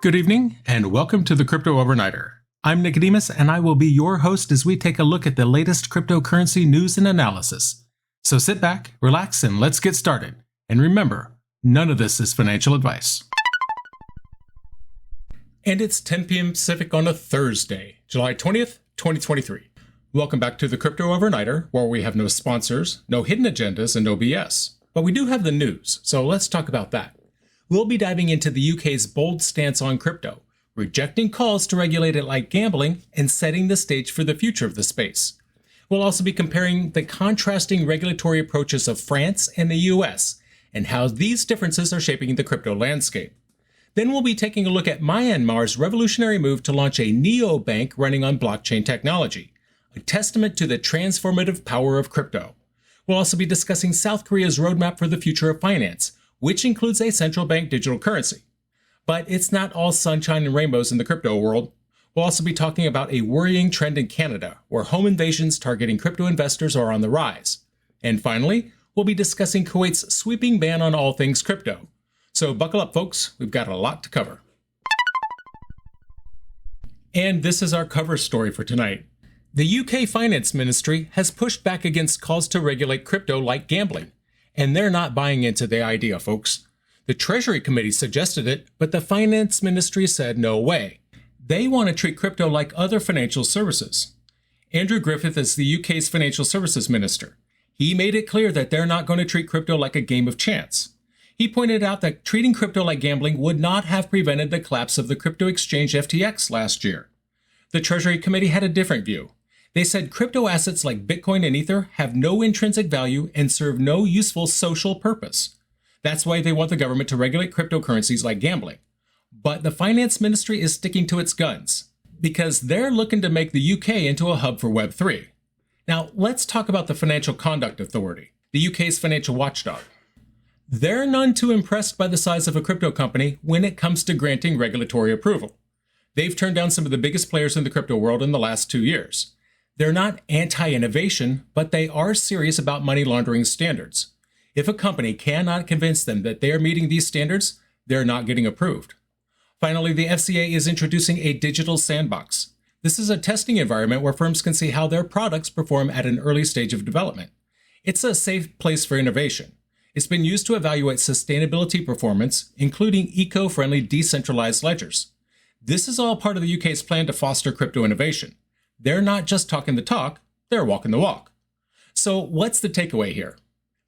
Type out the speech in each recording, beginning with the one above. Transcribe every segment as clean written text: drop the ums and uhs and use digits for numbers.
Good evening, and welcome to the Crypto Overnighter. I'm Nicodemus, and I will be your host as we take a look at the latest cryptocurrency news and analysis. So sit back, relax, and let's get started. And remember, none of this is financial advice. And it's 10 p.m. Pacific on a Thursday, July 20th, 2023. Welcome back to the Crypto Overnighter, where we have no sponsors, no hidden agendas, and no BS. But we do have the news, so let's talk about that. We'll be diving into the UK's bold stance on crypto, rejecting calls to regulate it like gambling, and setting the stage for the future of the space. We'll also be comparing the contrasting regulatory approaches of France and the US, and how these differences are shaping the crypto landscape. Then we'll be taking a look at Myanmar's revolutionary move to launch a Neobank running on blockchain technology, a testament to the transformative power of crypto. We'll also be discussing South Korea's roadmap for the future of finance, which includes a central bank digital currency. But it's not all sunshine and rainbows in the crypto world. We'll also be talking about a worrying trend in Canada, where home invasions targeting crypto investors are on the rise. And finally, we'll be discussing Kuwait's sweeping ban on all things crypto. So buckle up, folks, we've got a lot to cover. And this is our cover story for tonight. The UK Finance Ministry has pushed back against calls to regulate crypto like gambling. And they're not buying into the idea, folks. The Treasury Committee suggested it, but the Finance Ministry said no way. They want to treat crypto like other financial services. Andrew Griffith is the UK's Financial Services Minister. He made it clear that they're not going to treat crypto like a game of chance. He pointed out that treating crypto like gambling would not have prevented the collapse of the crypto exchange FTX last year. The Treasury Committee had a different view. They said crypto assets like Bitcoin and Ether have no intrinsic value and serve no useful social purpose. That's why they want the government to regulate cryptocurrencies like gambling. But the Finance Ministry is sticking to its guns, because they're looking to make the UK into a hub for Web3. Now, let's talk about the Financial Conduct Authority, the UK's financial watchdog. They're none too impressed by the size of a crypto company when it comes to granting regulatory approval. They've turned down some of the biggest players in the crypto world in the last 2 years. They're not anti-innovation, but they are serious about money laundering standards. If a company cannot convince them that they are meeting these standards, they're not getting approved. Finally, the FCA is introducing a digital sandbox. This is a testing environment where firms can see how their products perform at an early stage of development. It's a safe place for innovation. It's been used to evaluate sustainability performance, including eco-friendly decentralized ledgers. This is all part of the UK's plan to foster crypto innovation. They're not just talking the talk, they're walking the walk. So what's the takeaway here?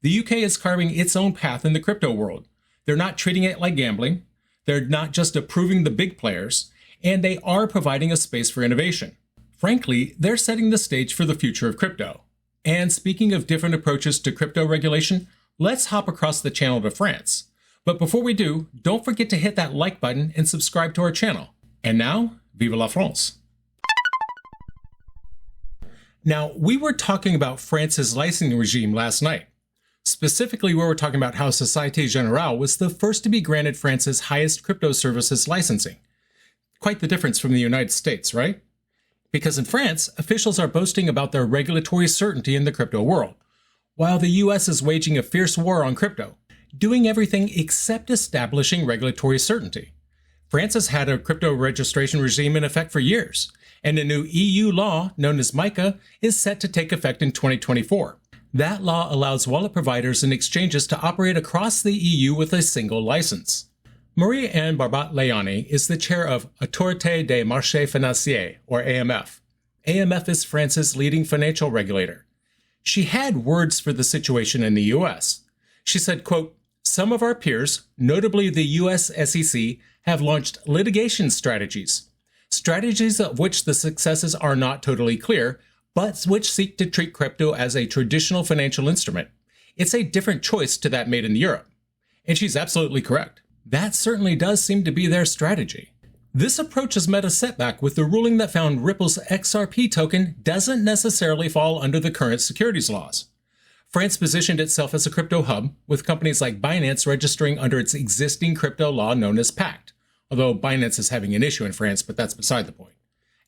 The UK is carving its own path in the crypto world. They're not treating it like gambling. They're not just approving the big players, and they are providing a space for innovation. Frankly, they're setting the stage for the future of crypto. And speaking of different approaches to crypto regulation, let's hop across the channel to France. But before we do, don't forget to hit that like button and subscribe to our channel. And now, vive la France! Now, we were talking about France's licensing regime last night. Specifically, we were talking about how Société Générale was the first to be granted France's highest crypto services licensing. Quite the difference from the United States, right? Because in France, officials are boasting about their regulatory certainty in the crypto world, while the US is waging a fierce war on crypto, doing everything except establishing regulatory certainty. France has had a crypto registration regime in effect for years, and a new EU law, known as MiCA, is set to take effect in 2024. That law allows wallet providers and exchanges to operate across the EU with a single license. Marie-Anne Barbat-Léoni is the chair of Autorité des Marchés Financiers, or AMF. AMF is France's leading financial regulator. She had words for the situation in the US. She said, quote, "Some of our peers, notably the US SEC, have launched litigation strategies of which the successes are not totally clear, but which seek to treat crypto as a traditional financial instrument. It's a different choice to that made in Europe." And she's absolutely correct. That certainly does seem to be their strategy. This approach has met a setback with the ruling that found Ripple's XRP token doesn't necessarily fall under the current securities laws. France positioned itself as a crypto hub, with companies like Binance registering under its existing crypto law known as PACT, although Binance is having an issue in France, but that's beside the point.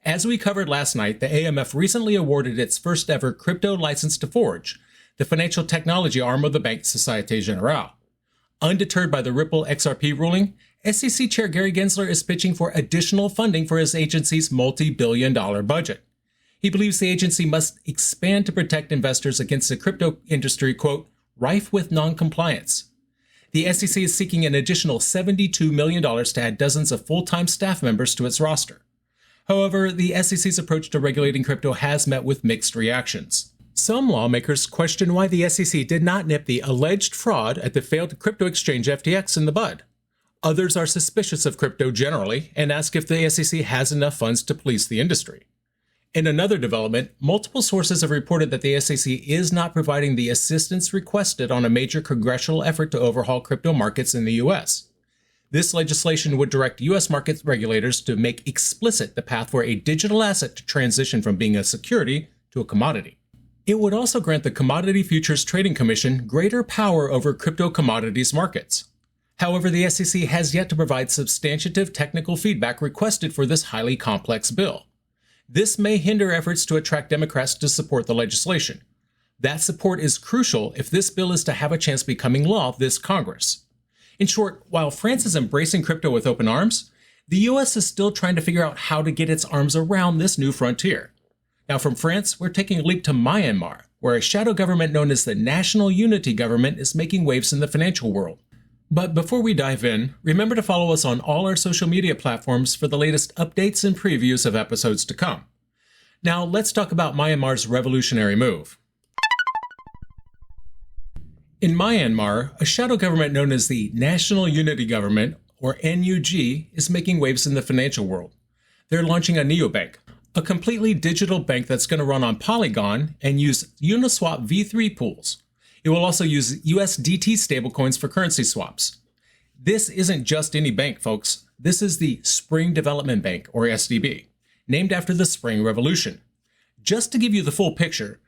As we covered last night, the AMF recently awarded its first ever crypto license to Forge, the financial technology arm of the bank Société Générale. Undeterred by the Ripple XRP ruling, SEC Chair Gary Gensler is pitching for additional funding for his agency's multi-billion-dollar budget. He believes the agency must expand to protect investors against a crypto industry, quote, rife with non-compliance. The SEC is seeking an additional $72 million to add dozens of full-time staff members to its roster. However, the SEC's approach to regulating crypto has met with mixed reactions. Some lawmakers question why the SEC did not nip the alleged fraud at the failed crypto exchange FTX in the bud. Others are suspicious of crypto generally and ask if the SEC has enough funds to police the industry. In another development, multiple sources have reported that the SEC is not providing the assistance requested on a major congressional effort to overhaul crypto markets in the U.S. This legislation would direct U.S. market regulators to make explicit the path for a digital asset to transition from being a security to a commodity. It would also grant the Commodity Futures Trading Commission greater power over crypto commodities markets. However, the SEC has yet to provide substantive technical feedback requested for this highly complex bill. This may hinder efforts to attract Democrats to support the legislation. That support is crucial if this bill is to have a chance becoming law this Congress. In short, while France is embracing crypto with open arms, the U.S. is still trying to figure out how to get its arms around this new frontier. Now from France, we're taking a leap to Myanmar, where a shadow government known as the National Unity Government is making waves in the financial world. But before we dive in, remember to follow us on all our social media platforms for the latest updates and previews of episodes to come. Now let's talk about Myanmar's revolutionary move. In Myanmar, a shadow government known as the National Unity Government, or NUG, is making waves in the financial world. They're launching a Neobank, a completely digital bank that's going to run on Polygon and use Uniswap v3 pools. It will also use USDT stablecoins for currency swaps. This isn't just any bank, folks. This is the Spring Development Bank, or SDB, named after the Spring Revolution. Just to give you the full picture,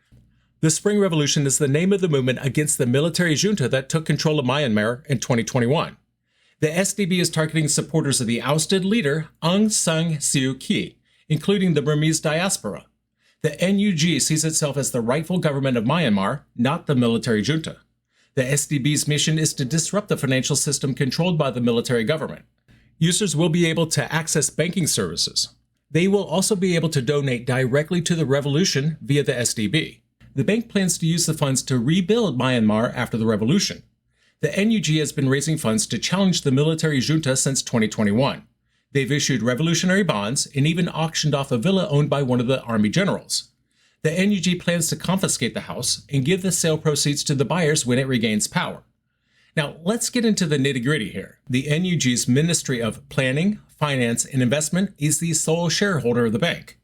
the Spring Revolution is the name of the movement against the military junta that took control of Myanmar in 2021. The SDB is targeting supporters of the ousted leader Aung San Suu Kyi, including the Burmese diaspora. The NUG sees itself as the rightful government of Myanmar, not the military junta. The SDB's mission is to disrupt the financial system controlled by the military government. Users will be able to access banking services. They will also be able to donate directly to the revolution via the SDB. The bank plans to use the funds to rebuild Myanmar after the revolution. The NUG has been raising funds to challenge the military junta since 2021. They've issued revolutionary bonds and even auctioned off a villa owned by one of the army generals. The NUG plans to confiscate the house and give the sale proceeds to the buyers when it regains power. Now, let's get into the nitty-gritty here. The NUG's Ministry of Planning, Finance, and Investment is the sole shareholder of the bank.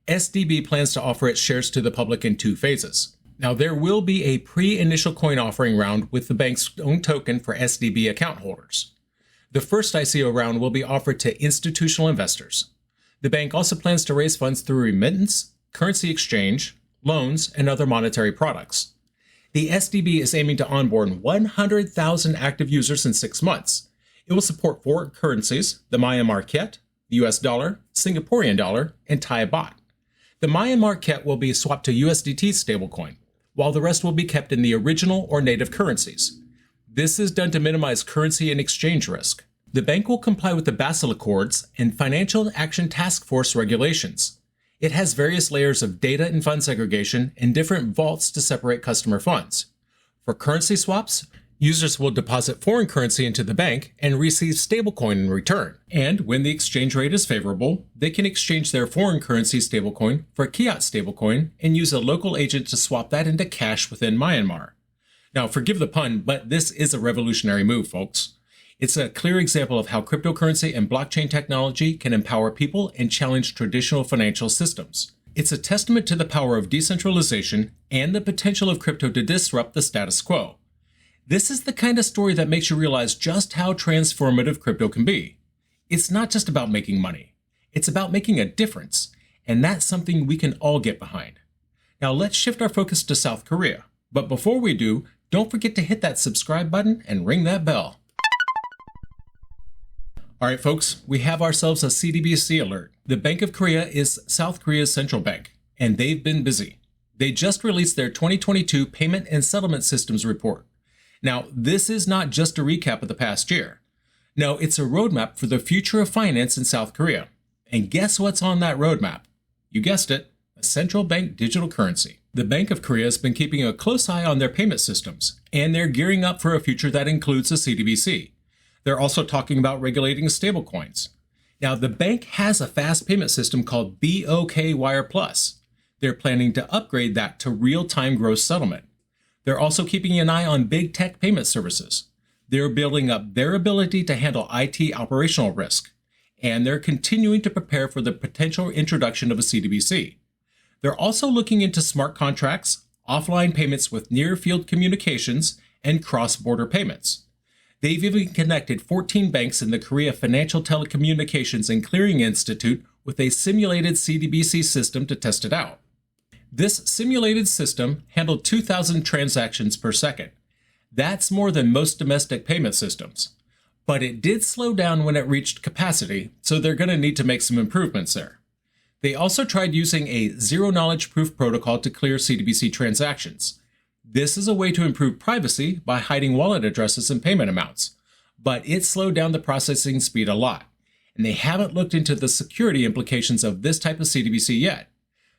SDB plans to offer its shares to the public in 2 phases. Now, there will be a pre-initial coin offering round with the bank's own token for SDB account holders. The first ICO round will be offered to institutional investors. The bank also plans to raise funds through remittance, currency exchange, loans, and other monetary products. The SDB is aiming to onboard 100,000 active users in 6 months. It will support 4 currencies: the Myanmar Kyat, the US dollar, Singaporean dollar, and Thai baht. The Myanmar Kyat will be swapped to USDT stablecoin, while the rest will be kept in the original or native currencies. This is done to minimize currency and exchange risk. The bank will comply with the Basel Accords and Financial Action Task Force regulations. It has various layers of data and fund segregation and different vaults to separate customer funds. For currency swaps, users will deposit foreign currency into the bank and receive stablecoin in return. And when the exchange rate is favorable, they can exchange their foreign currency stablecoin for a Kyat stablecoin and use a local agent to swap that into cash within Myanmar. Now, forgive the pun, but this is a revolutionary move, folks. It's a clear example of how cryptocurrency and blockchain technology can empower people and challenge traditional financial systems. It's a testament to the power of decentralization and the potential of crypto to disrupt the status quo. This is the kind of story that makes you realize just how transformative crypto can be. It's not just about making money. It's about making a difference, and that's something we can all get behind. Now let's shift our focus to South Korea. But before we do, don't forget to hit that subscribe button and ring that bell. All right, folks, we have ourselves a CBDC Alert. The Bank of Korea is South Korea's central bank, and they've been busy. They just released their 2022 Payment and Settlement Systems Report. Now, this is not just a recap of the past year. No, it's a roadmap for the future of finance in South Korea. And guess what's on that roadmap? You guessed it, a central bank digital currency. The Bank of Korea has been keeping a close eye on their payment systems, and they're gearing up for a future that includes a CBDC. They're also talking about regulating stablecoins. Now, the bank has a fast payment system called BOK Wire Plus. They're planning to upgrade that to real-time gross settlement. They're also keeping an eye on big tech payment services. They're building up their ability to handle IT operational risk, and they're continuing to prepare for the potential introduction of a CBDC. They're also looking into smart contracts, offline payments with near-field communications, and cross-border payments. They've even connected 14 banks in the Korea Financial Telecommunications and Clearing Institute with a simulated CBDC system to test it out. This simulated system handled 2,000 transactions per second. That's more than most domestic payment systems. But it did slow down when it reached capacity, so they're going to need to make some improvements there. They also tried using a zero-knowledge proof protocol to clear CBDC transactions. This is a way to improve privacy by hiding wallet addresses and payment amounts, but it slowed down the processing speed a lot, and they haven't looked into the security implications of this type of CBDC yet.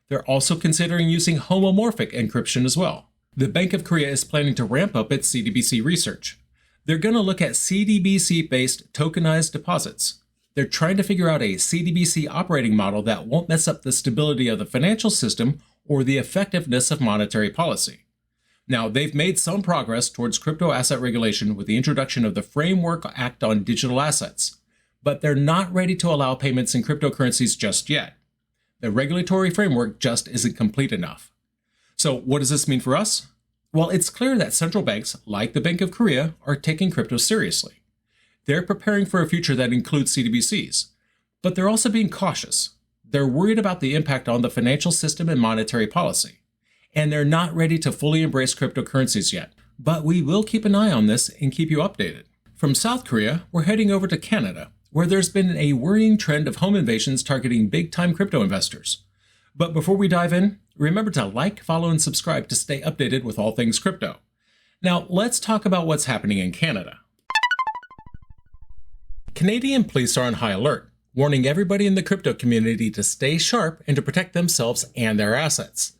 They're also considering using homomorphic encryption as well. The Bank of Korea is planning to ramp up its CBDC research. They're going to look at CBDC-based tokenized deposits. They're trying to figure out a CBDC operating model that won't mess up the stability of the financial system or the effectiveness of monetary policy. Now, they've made some progress towards crypto asset regulation with the introduction of the Framework Act on Digital Assets, but they're not ready to allow payments in cryptocurrencies just yet. The regulatory framework just isn't complete enough. So what does this mean for us? Well, it's clear that central banks, like the Bank of Korea, are taking crypto seriously. They're preparing for a future that includes CBDCs, but they're also being cautious. They're worried about the impact on the financial system and monetary policy, and they're not ready to fully embrace cryptocurrencies yet. But we will keep an eye on this and keep you updated. From South Korea, we're heading over to Canada, where there's been a worrying trend of home invasions targeting big-time crypto investors. But before we dive in, remember to like, follow, and subscribe to stay updated with all things crypto. Now, let's talk about what's happening in Canada. Canadian police are on high alert, warning everybody in the crypto community to stay sharp and to protect themselves and their assets.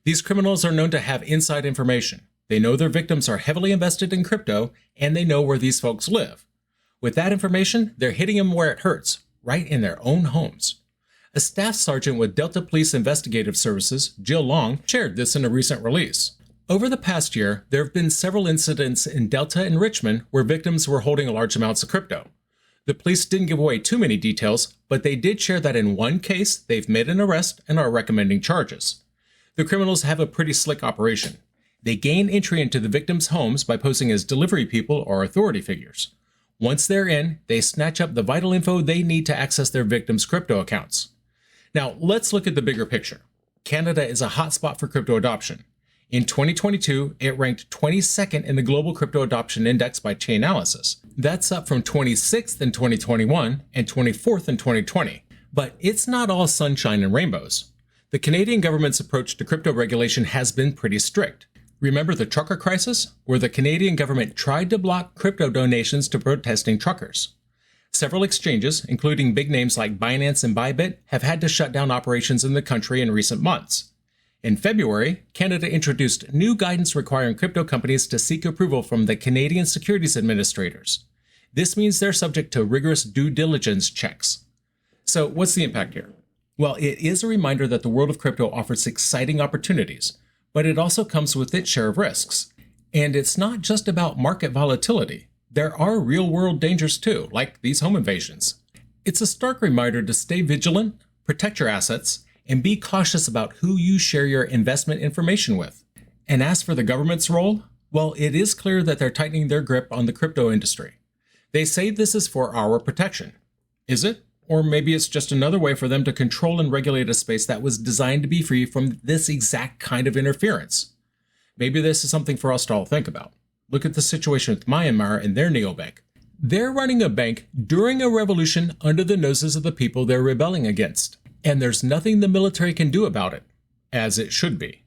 These criminals are known to have inside information. They know their victims are heavily invested in crypto, and they know where these folks live. With that information, they're hitting them where it hurts, right in their own homes. A staff sergeant with Delta Police Investigative Services, Jill Long, shared this in a recent release. Over the past year, there have been several incidents in Delta and Richmond where victims were holding large amounts of crypto. The police didn't give away too many details, but they did share that in one case, they've made an arrest and are recommending charges. The criminals have a pretty slick operation. They gain entry into the victims' homes by posing as delivery people or authority figures. Once they're in, they snatch up the vital info they need to access their victims' crypto accounts. Now, let's look at the bigger picture. Canada is a hotspot for crypto adoption. In 2022, it ranked 22nd in the Global Crypto Adoption Index by Chainalysis. That's up from 26th in 2021 and 24th in 2020. But it's not all sunshine and rainbows. The Canadian government's approach to crypto regulation has been pretty strict. Remember the trucker crisis, where the Canadian government tried to block crypto donations to protesting truckers? Several exchanges, including big names like Binance and Bybit, have had to shut down operations in the country in recent months. In February, Canada introduced new guidance requiring crypto companies to seek approval from the Canadian Securities Administrators. This means they're subject to rigorous due diligence checks. So what's the impact here? Well, it is a reminder that the world of crypto offers exciting opportunities, but it also comes with its share of risks. And it's not just about market volatility. There are real-world dangers too, like these home invasions. It's a stark reminder to stay vigilant, protect your assets, and be cautious about who you share your investment information with. And as for the government's role, well, it is clear that they're tightening their grip on the crypto industry. They say this is for our protection. Is it? Or maybe it's just another way for them to control and regulate a space that was designed to be free from this exact kind of interference. Maybe this is something for us to all think about. Look at the situation with Myanmar and their Neobank. They're running a bank during a revolution under the noses of the people they're rebelling against. And there's nothing the military can do about it, as it should be.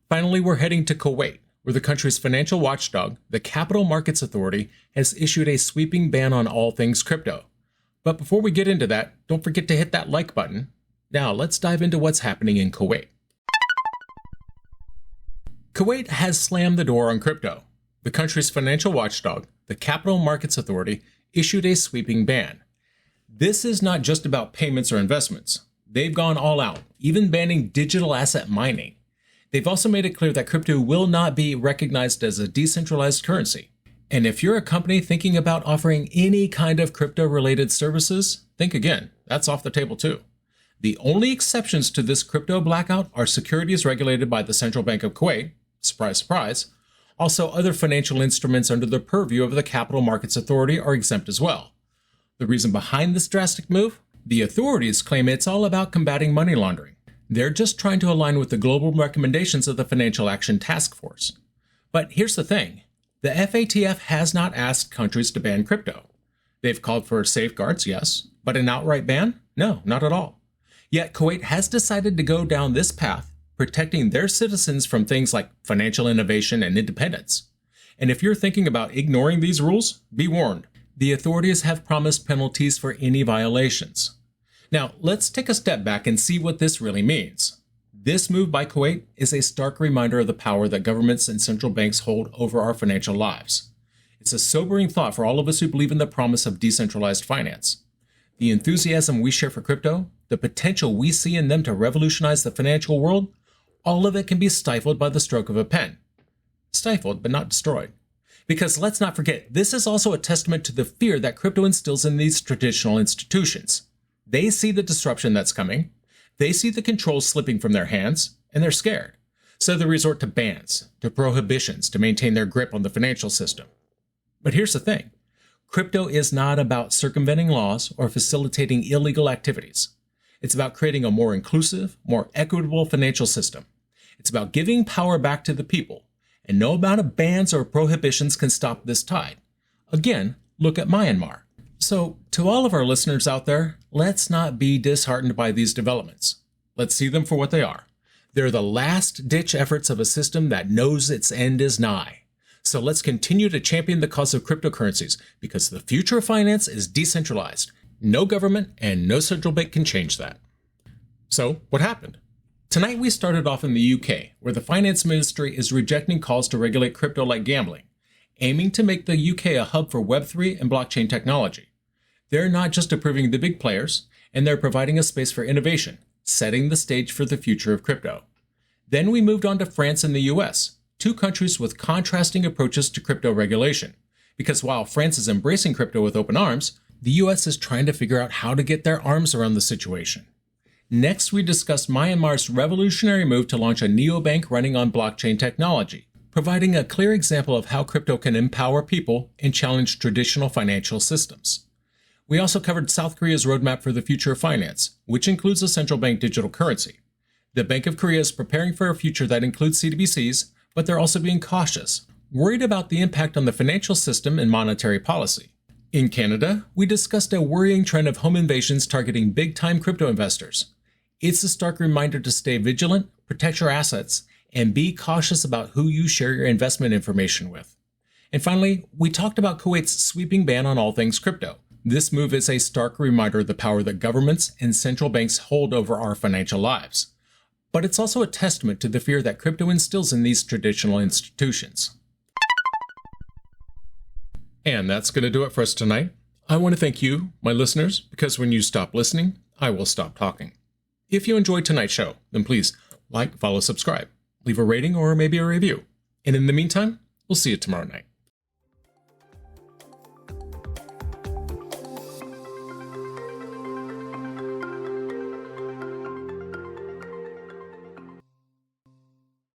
Finally, we're heading to Kuwait, where the country's financial watchdog, the Capital Markets Authority, has issued a sweeping ban on all things crypto. But before we get into that, don't forget to hit that like button. Now let's dive into what's happening in Kuwait. Kuwait has slammed the door on crypto. The country's financial watchdog, the Capital Markets Authority, issued a sweeping ban. This is not just about payments or investments. They've gone all out, even banning digital asset mining. They've also made it clear that crypto will not be recognized as a decentralized currency. And if you're a company thinking about offering any kind of crypto-related services, think again. That's off the table too. The only exceptions to this crypto blackout are securities regulated by the Central Bank of Kuwait, surprise, surprise. Also, other financial instruments under the purview of the Capital Markets Authority are exempt as well. The reason behind this drastic move? The authorities claim it's all about combating money laundering. They're just trying to align with the global recommendations of the Financial Action Task Force. But here's the thing. The FATF has not asked countries to ban crypto. They've called for safeguards, yes, but an outright ban? No, not at all. Yet Kuwait has decided to go down this path, protecting their citizens from things like financial innovation and independence. And if you're thinking about ignoring these rules, be warned. The authorities have promised penalties for any violations. Now, let's take a step back and see what this really means. This move by Kuwait is a stark reminder of the power that governments and central banks hold over our financial lives. It's a sobering thought for all of us who believe in the promise of decentralized finance. The enthusiasm we share for crypto, the potential we see in them to revolutionize the financial world, all of it can be stifled by the stroke of a pen. Stifled, but not destroyed. Because let's not forget, this is also a testament to the fear that crypto instills in these traditional institutions. They see the disruption that's coming, they see the controls slipping from their hands, and they're scared. So they resort to bans, to prohibitions to maintain their grip on the financial system. But here's the thing. Crypto is not about circumventing laws or facilitating illegal activities. It's about creating a more inclusive, more equitable financial system. It's about giving power back to the people, and no amount of bans or prohibitions can stop this tide. Again, look at Myanmar. So, to all of our listeners out there, let's not be disheartened by these developments. Let's see them for what they are. They're the last-ditch efforts of a system that knows its end is nigh. So let's continue to champion the cause of cryptocurrencies, because the future of finance is decentralized. No government and no central bank can change that. So, what happened? Tonight we started off in the UK, where the Finance Ministry is rejecting calls to regulate crypto like gambling, aiming to make the UK a hub for Web3 and blockchain technology. They're not just approving the big players, and they're providing a space for innovation, setting the stage for the future of crypto. Then we moved on to France and the US, two countries with contrasting approaches to crypto regulation. Because while France is embracing crypto with open arms, the US is trying to figure out how to get their arms around the situation. Next, we discussed Myanmar's revolutionary move to launch a neobank running on blockchain technology, providing a clear example of how crypto can empower people and challenge traditional financial systems. We also covered South Korea's roadmap for the future of finance, which includes a central bank digital currency. The Bank of Korea is preparing for a future that includes CBDCs, but they're also being cautious, worried about the impact on the financial system and monetary policy. In Canada, we discussed a worrying trend of home invasions targeting big-time crypto investors. It's a stark reminder to stay vigilant, protect your assets, and be cautious about who you share your investment information with. And finally, we talked about Kuwait's sweeping ban on all things crypto. This move is a stark reminder of the power that governments and central banks hold over our financial lives. But it's also a testament to the fear that crypto instills in these traditional institutions. And that's going to do it for us tonight. I want to thank you, my listeners, because when you stop listening, I will stop talking. If you enjoyed tonight's show, then please like, follow, subscribe, leave a rating or maybe a review. And in the meantime, we'll see you tomorrow night.